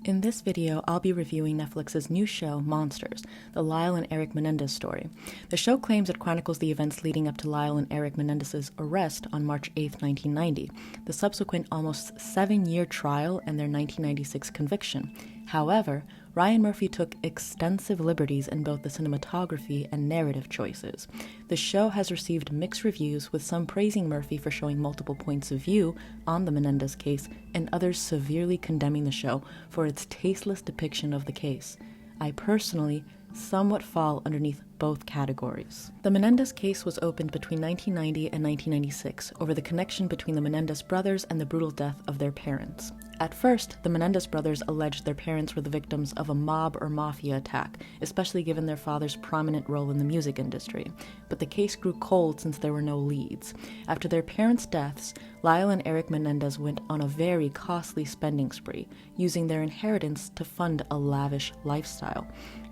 In this video, I'll be reviewing Netflix's new show, Monsters, the Lyle and Erik Menendez story. The show claims it chronicles the events leading up to Lyle and Erik Menendez's arrest on March 8, 1990, the subsequent almost 7-year trial and their 1996 conviction. However, Ryan Murphy took extensive liberties in both the cinematography and narrative choices. The show has received mixed reviews, with some praising Murphy for showing multiple points of view on the Menendez case, and others severely condemning the show for its tasteless depiction of the case. I personally somewhat fall underneath both categories. The Menendez case was opened between 1990 and 1996 over the connection between the Menendez brothers and the brutal death of their parents. At first, the Menendez brothers alleged their parents were the victims of a mob or mafia attack, especially given their father's prominent role in the music industry. But the case grew cold since there were no leads. After their parents' deaths, Lyle and Erik Menendez went on a very costly spending spree, using their inheritance to fund a lavish lifestyle.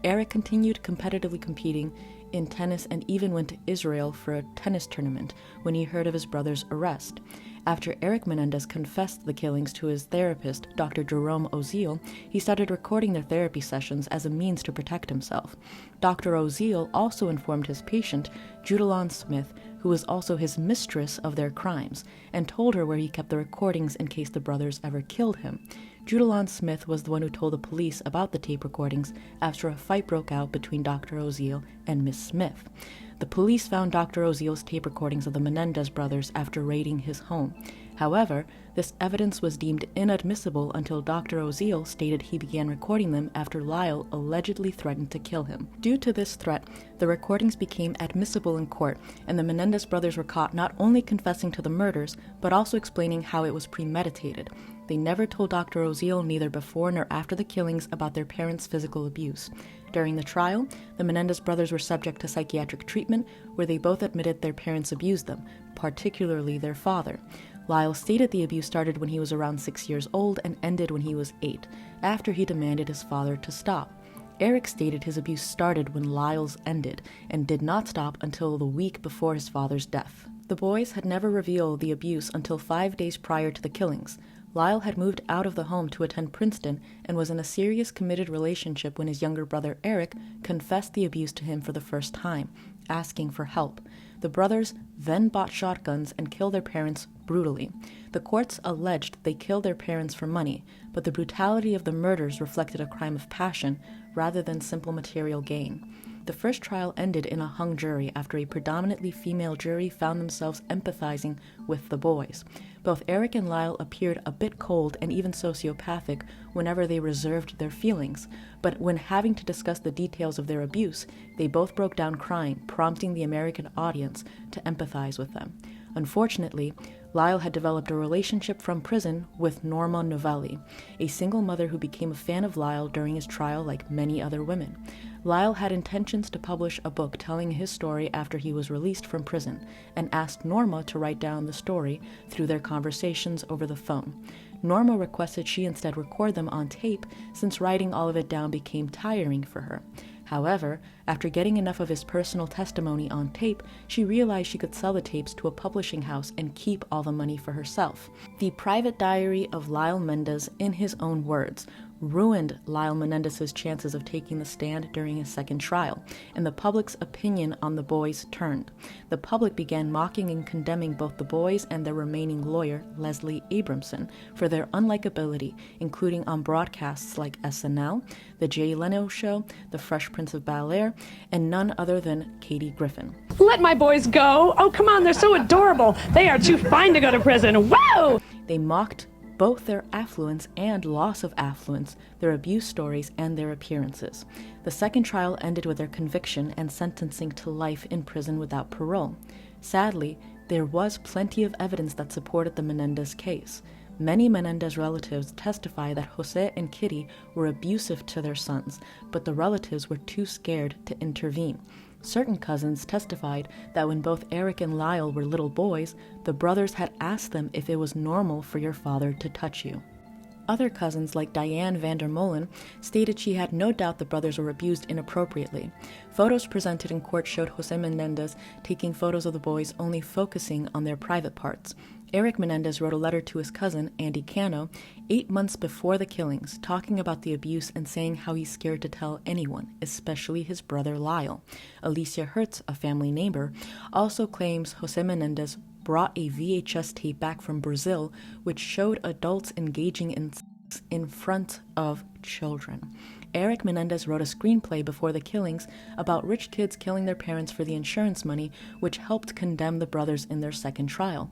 Erik continued competitively competing in tennis and even went to Israel for a tennis tournament when he heard of his brother's arrest. After Erik Menendez confessed the killings to his therapist, Dr. Jerome Oziel, he started recording their therapy sessions as a means to protect himself. Dr. Oziel also informed his patient, Judalon Smith, who was also his mistress, of their crimes, and told her where he kept the recordings in case the brothers ever killed him. Judalon Smith was the one who told the police about the tape recordings after a fight broke out between Dr. Oziel and Miss Smith. The police found Dr. Oziel's tape recordings of the Menendez brothers after raiding his home. However, this evidence was deemed inadmissible until Dr. Oziel stated he began recording them after Lyle allegedly threatened to kill him. Due to this threat, the recordings became admissible in court, and the Menendez brothers were caught not only confessing to the murders, but also explaining how it was premeditated. They never told Dr. Oziel, neither before nor after the killings, about their parents' physical abuse. During the trial, the Menendez brothers were subject to psychiatric treatment, where they both admitted their parents abused them, particularly their father. Lyle stated the abuse started when he was around 6 years old and ended when he was 8, after he demanded his father to stop. Erik stated his abuse started when Lyle's ended, and did not stop until the week before his father's death. The boys had never revealed the abuse until 5 days prior to the killings. Lyle had moved out of the home to attend Princeton and was in a serious committed relationship when his younger brother Erik confessed the abuse to him for the first time, asking for help. The brothers then bought shotguns and killed their parents brutally. The courts alleged they killed their parents for money, but the brutality of the murders reflected a crime of passion rather than simple material gain. The first trial ended in a hung jury after a predominantly female jury found themselves empathizing with the boys. Both Erik and Lyle appeared a bit cold and even sociopathic whenever they reserved their feelings, but when having to discuss the details of their abuse, they both broke down crying, prompting the American audience to empathize with them. Unfortunately, Lyle had developed a relationship from prison with Norma Novelli, a single mother who became a fan of Lyle during his trial like many other women. Lyle had intentions to publish a book telling his story after he was released from prison, and asked Norma to write down the story through their conversations over the phone. Norma requested she instead record them on tape, since writing all of it down became tiring for her. However, after getting enough of his personal testimony on tape, she realized she could sell the tapes to a publishing house and keep all the money for herself. The private diary of Lyle Menendez, in his own words, ruined Lyle Menendez's chances of taking the stand during his second trial, and the public's opinion on the boys turned. The public began mocking and condemning both the boys and their remaining lawyer, Leslie Abramson, for their unlikability, including on broadcasts like SNL, The Jay Leno Show, The Fresh Prince of Bel-Air, and none other than Katie Griffin. Let my boys go! Oh, come on, they're so adorable! They are too fine to go to prison! Whoa! They mocked both their affluence and loss of affluence, their abuse stories, and their appearances. The second trial ended with their conviction and sentencing to life in prison without parole. Sadly, there was plenty of evidence that supported the Menendez case. Many Menendez relatives testify that Jose and Kitty were abusive to their sons, but the relatives were too scared to intervene. Certain cousins testified that when both Erik and Lyle were little boys, the brothers had asked them if it was normal for your father to touch you. Other cousins, like Diane Vandermolen, stated she had no doubt the brothers were abused inappropriately. Photos presented in court showed Jose Menendez taking photos of the boys, only focusing on their private parts. Erik Menendez wrote a letter to his cousin, Andy Cano, 8 months before the killings, talking about the abuse and saying how he's scared to tell anyone, especially his brother Lyle. Alicia Hertz, a family neighbor, also claims Jose Menendez brought a VHS tape back from Brazil which showed adults engaging in front of children. Erik Menendez wrote a screenplay before the killings about rich kids killing their parents for the insurance money, which helped condemn the brothers in their second trial.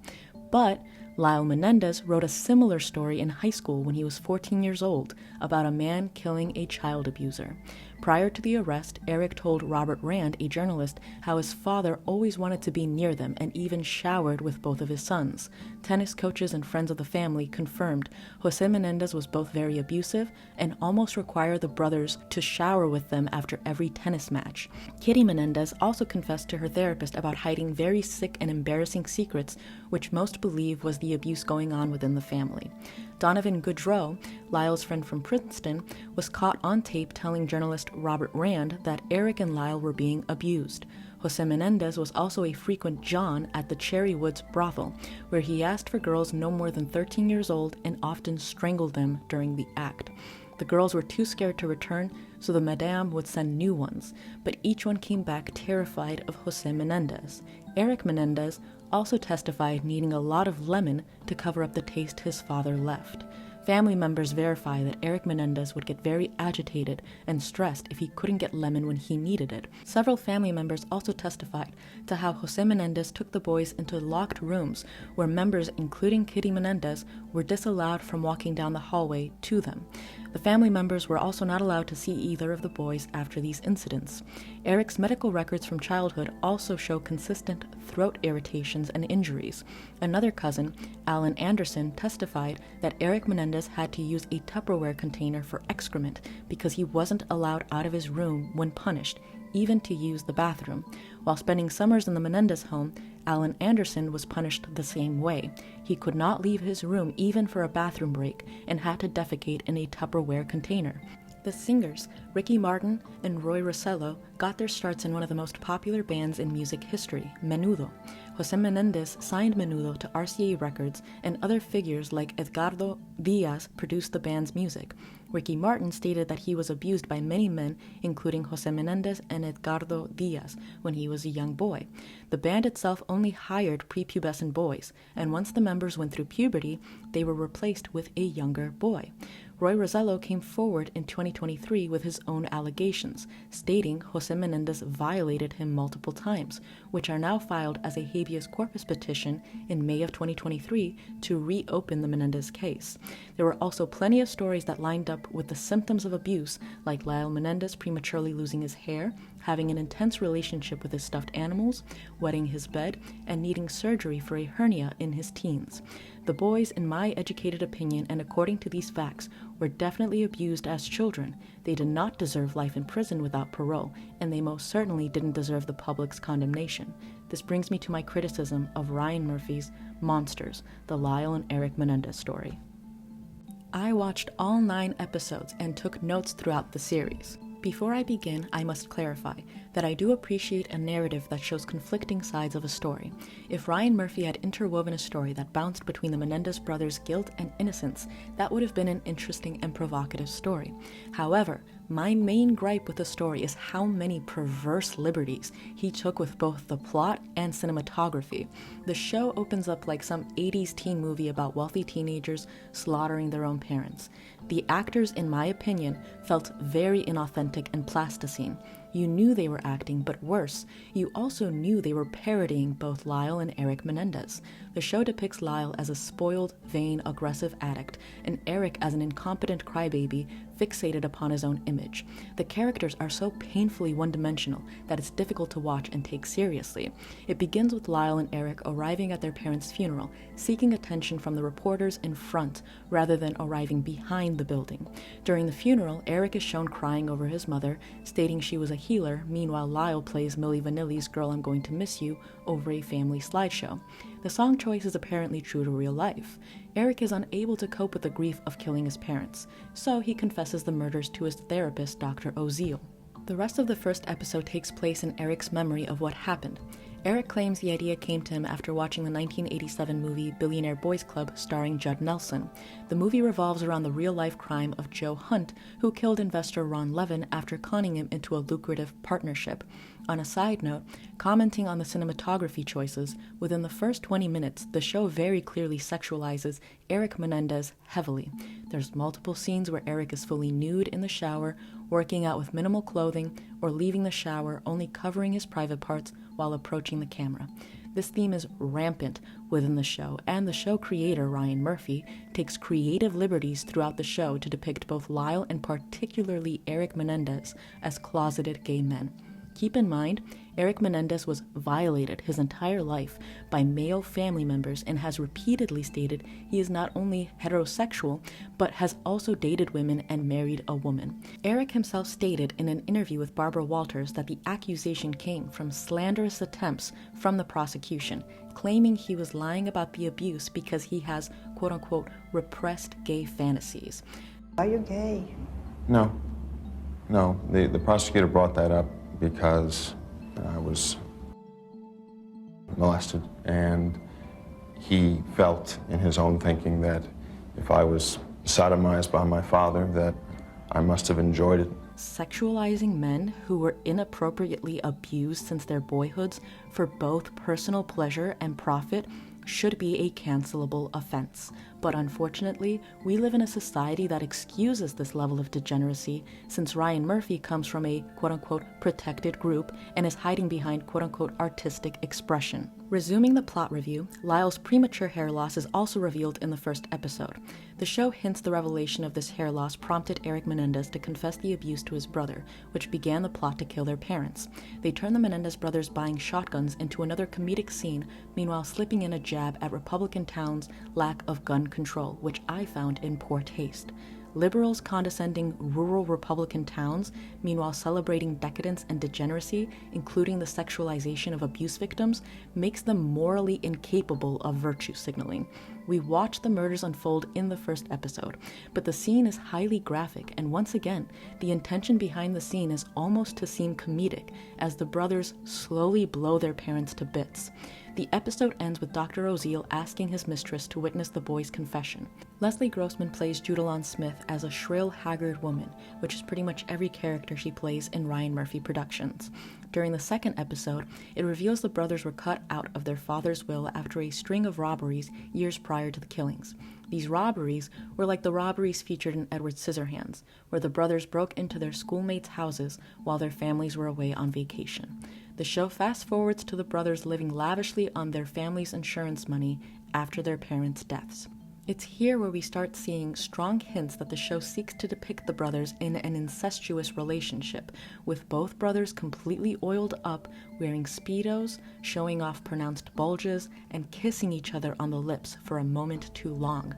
But Lyle Menendez wrote a similar story in high school when he was 14 years old about a man killing a child abuser. Prior to the arrest, Erik told Robert Rand, a journalist, how his father always wanted to be near them and even showered with both of his sons. Tennis coaches and friends of the family confirmed Jose Menendez was both very abusive and almost required the brothers to shower with them after every tennis match. Kitty Menendez also confessed to her therapist about hiding very sick and embarrassing secrets, which most believe was the abuse going on within the family. Donovan Goodrow, Lyle's friend from Princeton, was caught on tape telling journalist Robert Rand that Erik and Lyle were being abused. Jose Menendez was also a frequent John at the Cherry Woods brothel, where he asked for girls no more than 13 years old and often strangled them during the act. The girls were too scared to return, so the madame would send new ones, but each one came back terrified of Jose Menendez. Erik Menendez also testified needing a lot of lemon to cover up the taste his father left. Family members verify that Erik Menendez would get very agitated and stressed if he couldn't get lemon when he needed it. Several family members also testified to how Jose Menendez took the boys into locked rooms where members, including Kitty Menendez, were disallowed from walking down the hallway to them. The family members were also not allowed to see either of the boys after these incidents. Erik's medical records from childhood also show consistent throat irritations and injuries. Another cousin, Alan Anderson, testified that Erik Menendez had to use a Tupperware container for excrement because he wasn't allowed out of his room when punished, even to use the bathroom. While spending summers in the Menendez home, Alan Anderson was punished the same way. He could not leave his room even for a bathroom break and had to defecate in a Tupperware container. The singers, Ricky Martin and Roy Rossello, got their starts in one of the most popular bands in music history, Menudo. Jose Menendez signed Menudo to RCA Records, and other figures like Edgardo Diaz produced the band's music. Ricky Martin stated that he was abused by many men, including Jose Menendez and Edgardo Diaz, when he was a young boy. The band itself only hired prepubescent boys, and once the members went through puberty, they were replaced with a younger boy. Roy Rossello came forward in 2023 with his own allegations, stating Jose Menendez violated him multiple times, which are now filed as a habeas corpus petition in May of 2023 to reopen the Menendez case. There were also plenty of stories that lined up with the symptoms of abuse, like Lyle Menendez prematurely losing his hair, having an intense relationship with his stuffed animals, wetting his bed, and needing surgery for a hernia in his teens. The boys, in my educated opinion and according to these facts, were definitely abused as children. They did not deserve life in prison without parole, and they most certainly didn't deserve the public's condemnation. This brings me to my criticism of Ryan Murphy's Monsters, the Lyle and Erik Menendez story. I watched all 9 episodes and took notes throughout the series. Before I begin, I must clarify that I do appreciate a narrative that shows conflicting sides of a story. If Ryan Murphy had interwoven a story that bounced between the Menendez brothers' guilt and innocence, that would have been an interesting and provocative story. However, my main gripe with the story is how many perverse liberties he took with both the plot and cinematography. The show opens up like some 80s teen movie about wealthy teenagers slaughtering their own parents. The actors, in my opinion, felt very inauthentic and plasticine. You knew they were acting, but worse, you also knew they were parodying both Lyle and Erik Menendez. The show depicts Lyle as a spoiled, vain, aggressive addict, and Erik as an incompetent crybaby fixated upon his own image. The characters are so painfully one-dimensional that it's difficult to watch and take seriously. It begins with Lyle and Erik arriving at their parents' funeral, seeking attention from the reporters in front rather than arriving behind the building. During the funeral, Erik is shown crying over his mother, stating she was a healer. Meanwhile, Lyle plays Milli Vanilli's Girl, I'm Going to Miss You over a family slideshow. The song choice is apparently true to real life. Erik is unable to cope with the grief of killing his parents, so he confesses the murders to his therapist, Dr. Oziel. The rest of the first episode takes place in Erik's memory of what happened. Erik claims the idea came to him after watching the 1987 movie Billionaire Boys Club starring Judd Nelson. The movie revolves around the real-life crime of Joe Hunt, who killed investor Ron Levin after conning him into a lucrative partnership. On a side note, commenting on the cinematography choices, within the first 20 minutes, the show very clearly sexualizes Erik Menendez heavily. There's multiple scenes where Erik is fully nude in the shower, working out with minimal clothing, or leaving the shower only covering his private parts while approaching the camera. This theme is rampant within the show, and the show creator, Ryan Murphy, takes creative liberties throughout the show to depict both Lyle and particularly Erik Menendez as closeted gay men. Keep in mind, Erik Menendez was violated his entire life by male family members and has repeatedly stated he is not only heterosexual, but has also dated women and married a woman. Erik himself stated in an interview with Barbara Walters that the accusation came from slanderous attempts from the prosecution, claiming he was lying about the abuse because he has, quote-unquote, repressed gay fantasies. Are you gay? No. The prosecutor brought that up because I was molested, and he felt in his own thinking that if I was sodomized by my father, that I must have enjoyed it. Sexualizing men who were inappropriately abused since their boyhoods for both personal pleasure and profit should be a cancelable offense. But unfortunately, we live in a society that excuses this level of degeneracy, since Ryan Murphy comes from a quote-unquote protected group and is hiding behind quote-unquote artistic expression. Resuming the plot review, Lyle's premature hair loss is also revealed in the first episode. The show hints the revelation of this hair loss prompted Erik Menendez to confess the abuse to his brother, which began the plot to kill their parents. They turn the Menendez brothers buying shotguns into another comedic scene, meanwhile slipping in a jab at Republican towns' lack of gun control, which I found in poor taste. Liberals condescending rural Republican towns, meanwhile celebrating decadence and degeneracy, including the sexualization of abuse victims, makes them morally incapable of virtue signaling. We watch the murders unfold in the first episode, but the scene is highly graphic, and once again, the intention behind the scene is almost to seem comedic, as the brothers slowly blow their parents to bits. The episode ends with Dr. Oziel asking his mistress to witness the boy's confession. Leslie Grossman plays Judalon Smith as a shrill, haggard woman, which is pretty much every character she plays in Ryan Murphy productions. During the second episode, it reveals the brothers were cut out of their father's will after a string of robberies years prior to the killings. These robberies were like the robberies featured in Edward Scissorhands, where the brothers broke into their schoolmates' houses while their families were away on vacation. The show fast-forwards to the brothers living lavishly on their family's insurance money after their parents' deaths. It's here where we start seeing strong hints that the show seeks to depict the brothers in an incestuous relationship, with both brothers completely oiled up, wearing Speedos, showing off pronounced bulges, and kissing each other on the lips for a moment too long.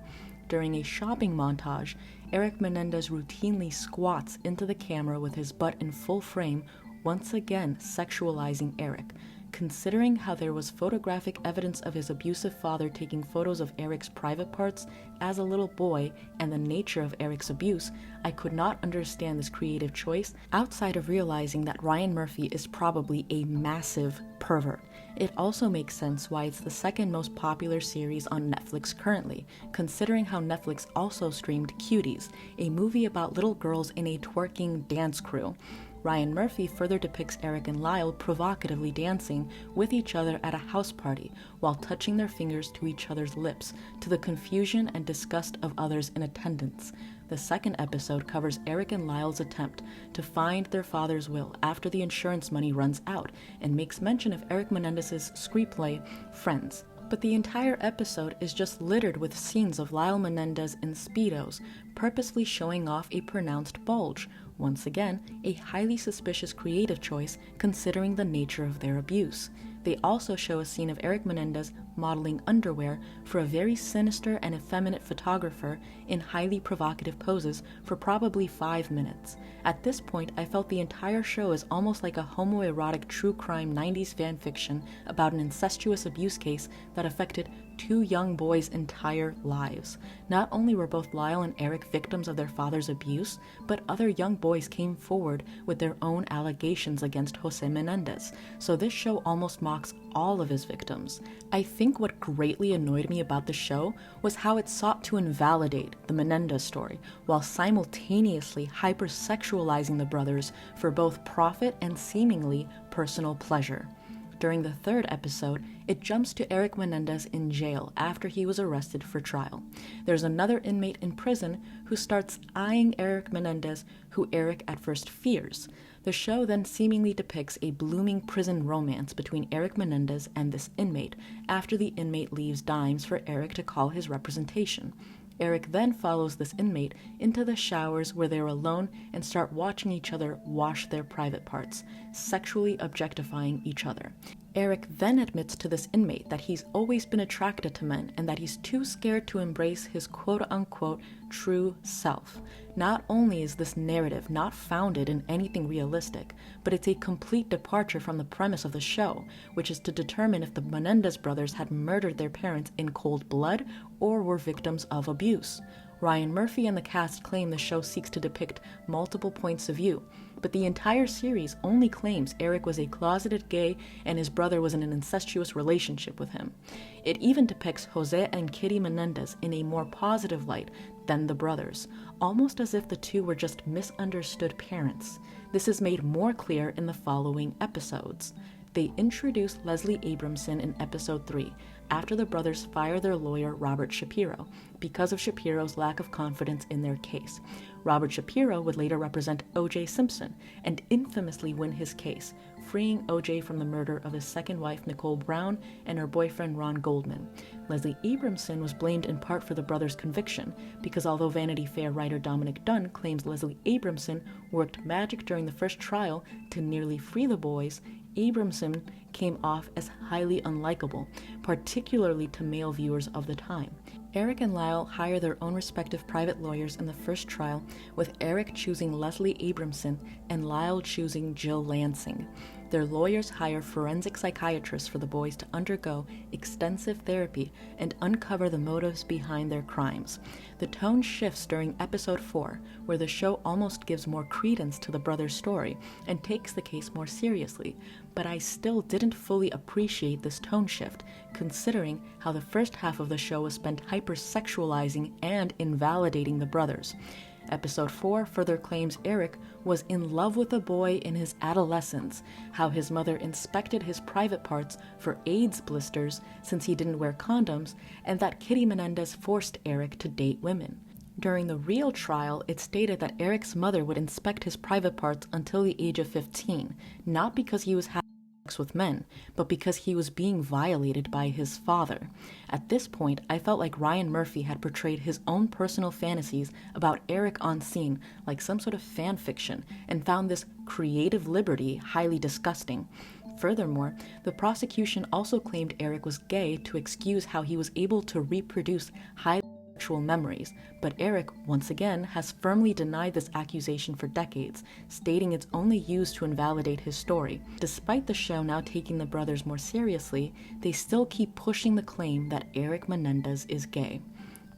During a shopping montage, Erik Menendez routinely squats into the camera with his butt in full frame, once again sexualizing Erik. Considering how there was photographic evidence of his abusive father taking photos of Erik's private parts as a little boy and the nature of Erik's abuse, I could not understand this creative choice outside of realizing that Ryan Murphy is probably a massive pervert. It also makes sense why it's the second most popular series on Netflix currently, considering how Netflix also streamed Cuties, a movie about little girls in a twerking dance crew. Ryan Murphy further depicts Erik and Lyle provocatively dancing with each other at a house party while touching their fingers to each other's lips, to the confusion and disgust of others in attendance. The second episode covers Erik and Lyle's attempt to find their father's will after the insurance money runs out, and makes mention of Erik Menendez's screenplay, Friends. But the entire episode is just littered with scenes of Lyle Menendez in Speedos, purposely showing off a pronounced bulge. Once again, a highly suspicious creative choice considering the nature of their abuse. They also show a scene of Erik Menendez modeling underwear for a very sinister and effeminate photographer in highly provocative poses for probably 5 minutes. At this point, I felt the entire show is almost like a homoerotic true crime 90s fanfiction about an incestuous abuse case that affected two young boys' entire lives. Not only were both Lyle and Erik victims of their father's abuse, but other young boys came forward with their own allegations against Jose Menendez, so this show almost mocks all of his victims. I think what greatly annoyed me about the show was how it sought to invalidate the Menendez story, while simultaneously hypersexualizing the brothers for both profit and seemingly personal pleasure. During the third episode, it jumps to Erik Menendez in jail after he was arrested for trial. There's another inmate in prison who starts eyeing Erik Menendez, who Erik at first fears. The show then seemingly depicts a blooming prison romance between Erik Menendez and this inmate, after the inmate leaves dimes for Erik to call his representation. Erik then follows this inmate into the showers where they're alone and start watching each other wash their private parts, sexually objectifying each other. Erik then admits to this inmate that he's always been attracted to men and that he's too scared to embrace his quote-unquote true self. Not only is this narrative not founded in anything realistic, but it's a complete departure from the premise of the show, which is to determine if the Menendez brothers had murdered their parents in cold blood or were victims of abuse. Ryan Murphy and the cast claim the show seeks to depict multiple points of view, but the entire series only claims Erik was a closeted gay and his brother was in an incestuous relationship with him. It even depicts Jose and Kitty Menendez in a more positive light than the brothers, almost as if the two were just misunderstood parents. This is made more clear in the following episodes. They introduce Leslie Abramson in episode 3, after the brothers fire their lawyer Robert Shapiro, because of Shapiro's lack of confidence in their case. Robert Shapiro would later represent O.J. Simpson and infamously win his case, freeing O.J. from the murder of his second wife Nicole Brown and her boyfriend Ron Goldman. Leslie Abramson was blamed in part for the brothers' conviction, because although Vanity Fair writer Dominic Dunn claims Leslie Abramson worked magic during the first trial to nearly free the boys, Abramson came off as highly unlikable, particularly to male viewers of the time. Erik and Lyle hire their own respective private lawyers in the first trial, with Erik choosing Leslie Abramson and Lyle choosing Jill Lansing. Their lawyers hire forensic psychiatrists for the boys to undergo extensive therapy and uncover the motives behind their crimes. The tone shifts during episode 4, where the show almost gives more credence to the brothers' story and takes the case more seriously, but I still didn't fully appreciate this tone shift, considering how the first half of the show was spent hypersexualizing and invalidating the brothers. Episode 4 further claims Erik was in love with a boy in his adolescence, how his mother inspected his private parts for AIDS blisters since he didn't wear condoms, and that Kitty Menendez forced Erik to date women. During the real trial, it stated that Erik's mother would inspect his private parts until the age of 15, not because he was having sex with men, but because he was being violated by his father. At this point, I felt like Ryan Murphy had portrayed his own personal fantasies about Erik on scene like some sort of fan fiction, and found this creative liberty highly disgusting. Furthermore, the prosecution also claimed Erik was gay to excuse how he was able to reproduce high sexual memories, but Erik, once again, has firmly denied this accusation for decades, stating it's only used to invalidate his story. Despite the show now taking the brothers more seriously, they still keep pushing the claim that Erik Menendez is gay.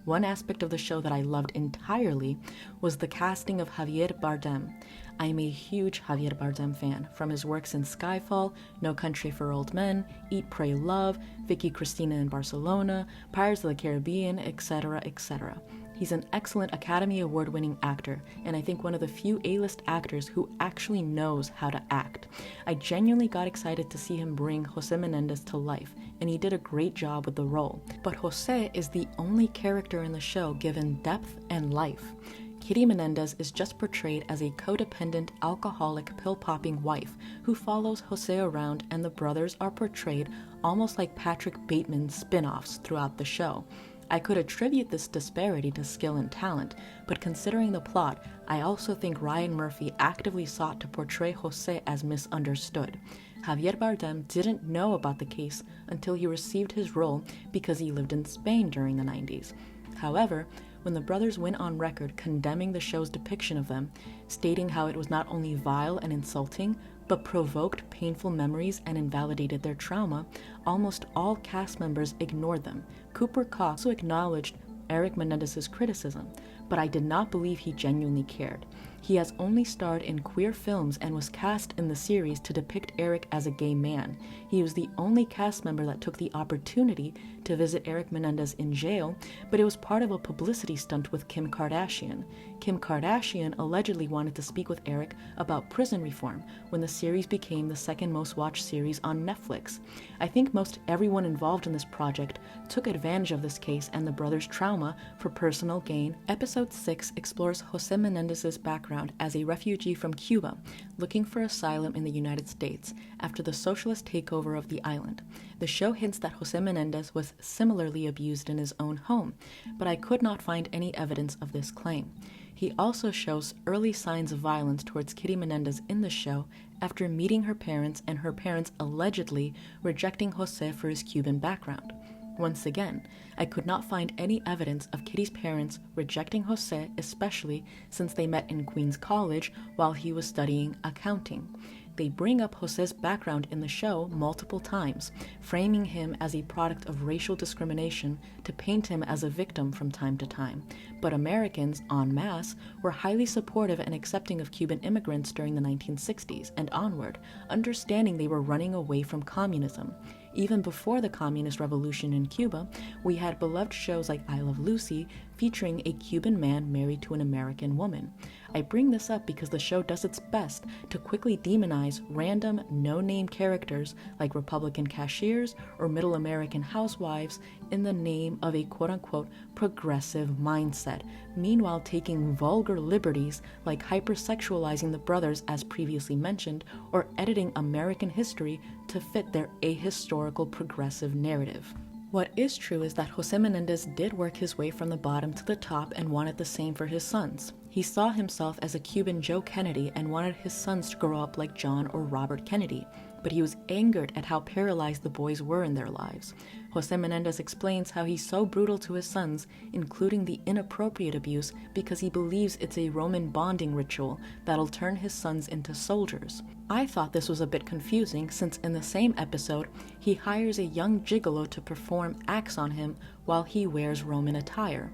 One aspect of the show that I loved entirely was the casting of Javier Bardem. I am a huge Javier Bardem fan, from his works in Skyfall, No Country for Old Men, Eat, Pray, Love, Vicky Cristina in Barcelona, Pirates of the Caribbean, etc., etc. He's an excellent Academy Award-winning actor, and I think one of the few A-list actors who actually knows how to act. I genuinely got excited to see him bring Jose Menendez to life, and he did a great job with the role. But Jose is the only character in the show given depth and life. Kitty Menendez is just portrayed as a codependent, alcoholic, pill-popping wife who follows Jose around, and the brothers are portrayed almost like Patrick Bateman spin-offs throughout the show. I could attribute this disparity to skill and talent, but considering the plot, I also think Ryan Murphy actively sought to portray Jose as misunderstood. Javier Bardem didn't know about the case until he received his role because he lived in Spain during the 90s. However, when the brothers went on record condemning the show's depiction of them, stating how it was not only vile and insulting, but provoked painful memories and invalidated their trauma, almost all cast members ignored them. Cooper Cox also acknowledged Erik Menendez's criticism, but I did not believe he genuinely cared. He has only starred in queer films and was cast in the series to depict Erik as a gay man. He was the only cast member that took the opportunity to visit Erik Menendez in jail, but it was part of a publicity stunt with Kim Kardashian. Kim Kardashian allegedly wanted to speak with Erik about prison reform when the series became the second most watched series on Netflix. I think most everyone involved in this project took advantage of this case and the brothers' trauma for personal gain. Episode 6 explores Jose Menendez's background as a refugee from Cuba, looking for asylum in the United States after the socialist takeover of the island. The show hints that Jose Menendez was similarly abused in his own home, but I could not find any evidence of this claim. He also shows early signs of violence towards Kitty Menendez in the show after meeting her parents and her parents allegedly rejecting Jose for his Cuban background. Once again, I could not find any evidence of Kitty's parents rejecting Jose, especially since they met in Queens College while he was studying accounting. They bring up Jose's background in the show multiple times, framing him as a product of racial discrimination to paint him as a victim from time to time. But Americans, en masse, were highly supportive and accepting of Cuban immigrants during the 1960s and onward, understanding they were running away from communism. Even before the communist revolution in Cuba, we had beloved shows like I Love Lucy featuring a Cuban man married to an American woman. I bring this up because the show does its best to quickly demonize random, no-name characters like Republican cashiers or middle American housewives in the name of a quote-unquote progressive mindset, meanwhile taking vulgar liberties like hypersexualizing the brothers as previously mentioned, or editing American history to fit their ahistorical progressive narrative. What is true is that Jose Menendez did work his way from the bottom to the top and wanted the same for his sons. He saw himself as a Cuban Joe Kennedy and wanted his sons to grow up like John or Robert Kennedy, but he was angered at how paralyzed the boys were in their lives. Jose Menendez explains how he's so brutal to his sons, including the inappropriate abuse, because he believes it's a Roman bonding ritual that'll turn his sons into soldiers. I thought this was a bit confusing since in the same episode, he hires a young gigolo to perform acts on him while he wears Roman attire.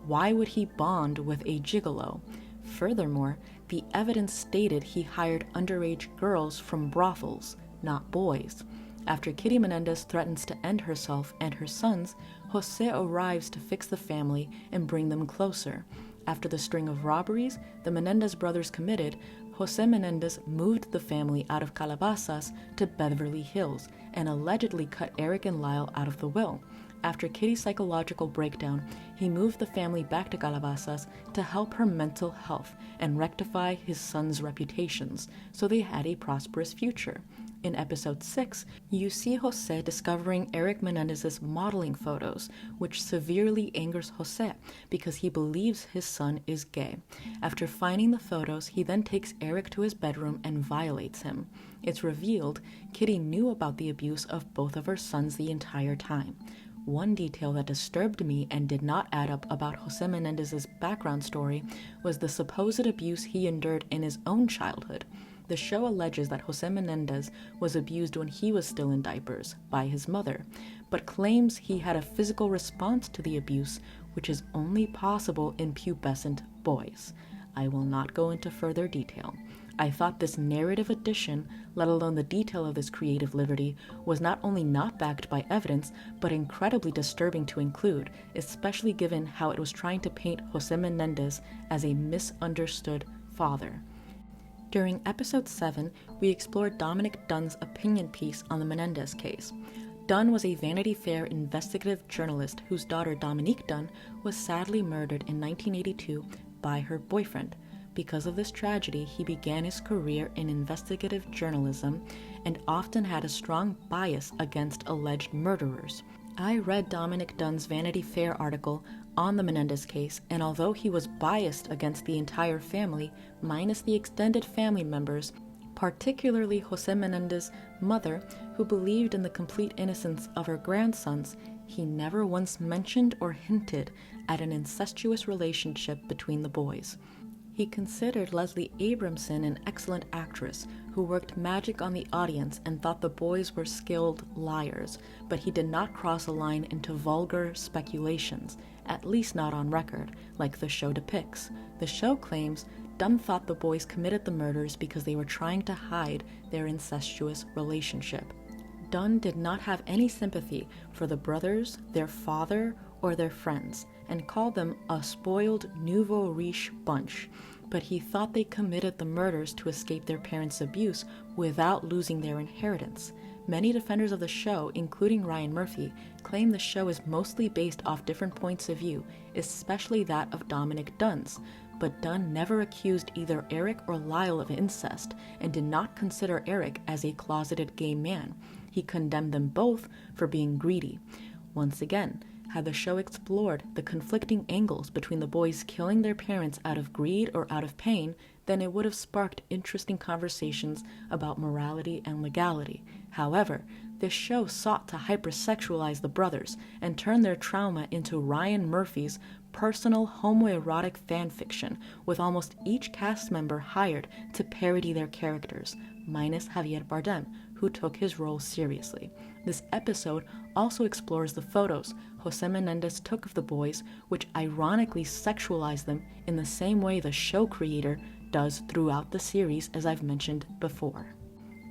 Why would he bond with a gigolo? Furthermore, the evidence stated he hired underage girls from brothels, not boys. After Kitty Menendez threatens to end herself and her sons, Jose arrives to fix the family and bring them closer. After the string of robberies the Menendez brothers committed, Jose Menendez moved the family out of Calabasas to Beverly Hills and allegedly cut Erik and Lyle out of the will. After Kitty's psychological breakdown, he moved the family back to Calabasas to help her mental health and rectify his sons' reputations, so they had a prosperous future. In episode 6, you see Jose discovering Erik Menendez's modeling photos, which severely angers Jose because he believes his son is gay. After finding the photos, he then takes Erik to his bedroom and violates him. It's revealed Kitty knew about the abuse of both of her sons the entire time. One detail that disturbed me and did not add up about Jose Menendez's background story was the supposed abuse he endured in his own childhood. The show alleges that Jose Menendez was abused when he was still in diapers by his mother, but claims he had a physical response to the abuse, which is only possible in pubescent boys. I will not go into further detail. I thought this narrative addition, let alone the detail of this creative liberty, was not only not backed by evidence, but incredibly disturbing to include, especially given how it was trying to paint Jose Menendez as a misunderstood father. During episode 7, we explored Dominic Dunn's opinion piece on the Menendez case. Dunn was a Vanity Fair investigative journalist whose daughter Dominic Dunn was sadly murdered in 1982 by her boyfriend. Because of this tragedy, he began his career in investigative journalism and often had a strong bias against alleged murderers. I read Dominic Dunn's Vanity Fair article on the Menendez case, and although he was biased against the entire family, minus the extended family members, particularly Jose Menendez's mother, who believed in the complete innocence of her grandsons, he never once mentioned or hinted at an incestuous relationship between the boys. He considered Leslie Abramson an excellent actress who worked magic on the audience and thought the boys were skilled liars, but he did not cross a line into vulgar speculations, at least not on record, like the show depicts. The show claims Dunn thought the boys committed the murders because they were trying to hide their incestuous relationship. Dunn did not have any sympathy for the brothers, their father, or their friends, and called them a spoiled nouveau riche bunch, but he thought they committed the murders to escape their parents' abuse without losing their inheritance. Many defenders of the show, including Ryan Murphy, claim the show is mostly based off different points of view, especially that of Dominic Dunn's, but Dunn never accused either Erik or Lyle of incest and did not consider Erik as a closeted gay man. He condemned them both for being greedy. Once again, had the show explored the conflicting angles between the boys killing their parents out of greed or out of pain, then it would have sparked interesting conversations about morality and legality. However, this show sought to hypersexualize the brothers and turn their trauma into Ryan Murphy's personal homoerotic fanfiction, with almost each cast member hired to parody their characters, minus Javier Bardem, who took his role seriously. This episode also explores the photos Jose Menendez took of the boys, which ironically sexualize them in the same way the show creator does throughout the series, as I've mentioned before.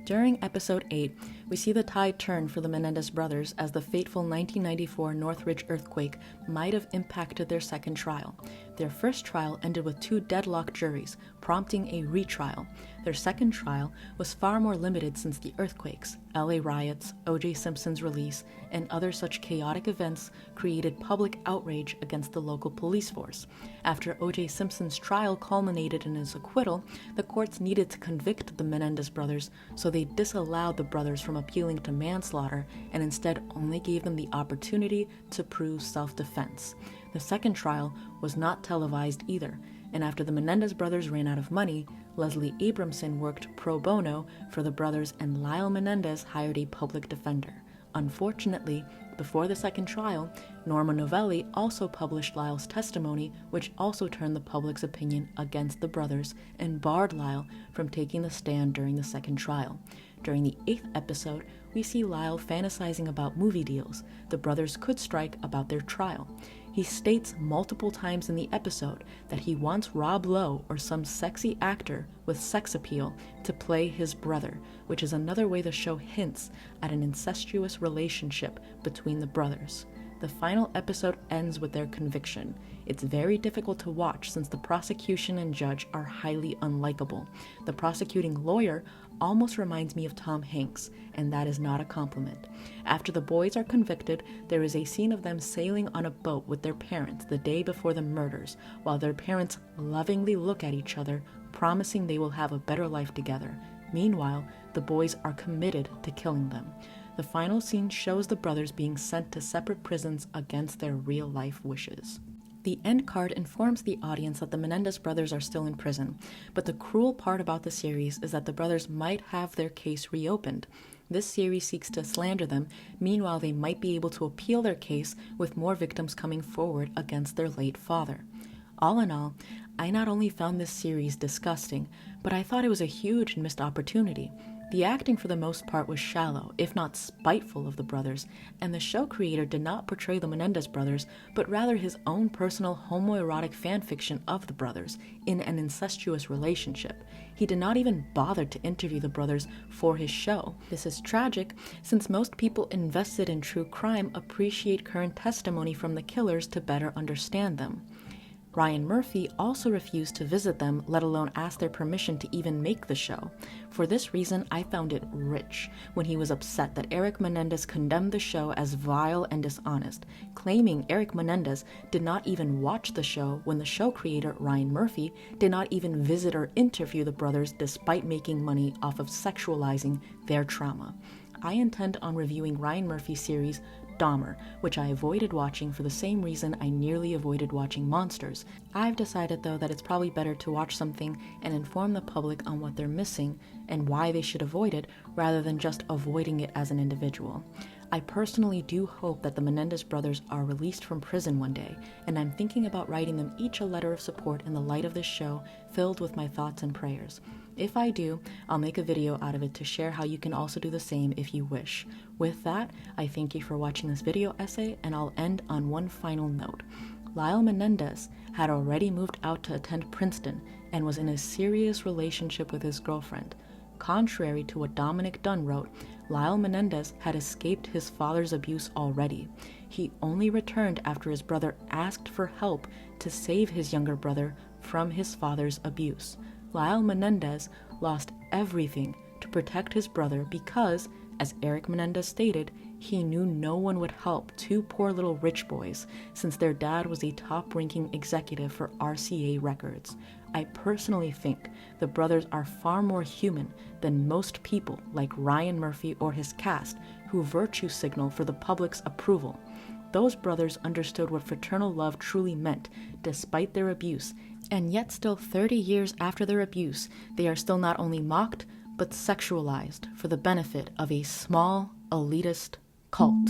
During episode 8, we see the tide turn for the Menendez brothers as the fateful 1994 Northridge earthquake might have impacted their second trial. Their first trial ended with 2 deadlocked juries, prompting a retrial. Their second trial was far more limited since the earthquakes, LA riots, O.J. Simpson's release, and other such chaotic events created public outrage against the local police force. After O.J. Simpson's trial culminated in his acquittal, the courts needed to convict the Menendez brothers, so they disallowed the brothers from appealing to manslaughter and instead only gave them the opportunity to prove self-defense. The second trial was not televised either, and after the Menendez brothers ran out of money, Leslie Abramson worked pro bono for the brothers and Lyle Menendez hired a public defender. Unfortunately, before the second trial, Norma Novelli also published Lyle's testimony, which also turned the public's opinion against the brothers and barred Lyle from taking the stand during the second trial. During the 8th episode, we see Lyle fantasizing about movie deals the brothers could strike about their trial. He states multiple times in the episode that he wants Rob Lowe or some sexy actor with sex appeal to play his brother, which is another way the show hints at an incestuous relationship between the brothers. The final episode ends with their conviction. It's very difficult to watch since the prosecution and judge are highly unlikable. The prosecuting lawyer almost reminds me of Tom Hanks, and that is not a compliment. After the boys are convicted, there is a scene of them sailing on a boat with their parents the day before the murders, while their parents lovingly look at each other, promising they will have a better life together. Meanwhile, the boys are committed to killing them. The final scene shows the brothers being sent to separate prisons against their real-life wishes. The end card informs the audience that the Menendez brothers are still in prison, but the cruel part about the series is that the brothers might have their case reopened. This series seeks to slander them, meanwhile they might be able to appeal their case with more victims coming forward against their late father. All in all, I not only found this series disgusting, but I thought it was a huge missed opportunity. The acting for the most part was shallow, if not spiteful of the brothers, and the show creator did not portray the Menendez brothers, but rather his own personal homoerotic fanfiction of the brothers in an incestuous relationship. He did not even bother to interview the brothers for his show. This is tragic, since most people invested in true crime appreciate current testimony from the killers to better understand them. Ryan Murphy also refused to visit them, let alone ask their permission to even make the show. For this reason, I found it rich when he was upset that Erik Menendez condemned the show as vile and dishonest, claiming Erik Menendez did not even watch the show when the show creator, Ryan Murphy, did not even visit or interview the brothers despite making money off of sexualizing their trauma. I intend on reviewing Ryan Murphy's series Dahmer, which I avoided watching for the same reason I nearly avoided watching Monsters. I've decided though that it's probably better to watch something and inform the public on what they're missing and why they should avoid it rather than just avoiding it as an individual. I personally do hope that the Menendez brothers are released from prison one day, and I'm thinking about writing them each a letter of support in the light of this show, filled with my thoughts and prayers. If I do, I'll make a video out of it to share how you can also do the same if you wish. With that, I thank you for watching this video essay, and I'll end on one final note. Lyle Menendez had already moved out to attend Princeton and was in a serious relationship with his girlfriend. Contrary to what Dominic Dunn wrote, Lyle Menendez had escaped his father's abuse already. He only returned after his brother asked for help to save his younger brother from his father's abuse. Lyle Menendez lost everything to protect his brother because, as Erik Menendez stated, he knew no one would help two poor little rich boys since their dad was a top-ranking executive for RCA Records. I personally think the brothers are far more human than most people like Ryan Murphy or his cast who virtue signal for the public's approval. Those brothers understood what fraternal love truly meant despite their abuse, and yet still 30 years after their abuse, they are still not only mocked but sexualized for the benefit of a small, elitist cult.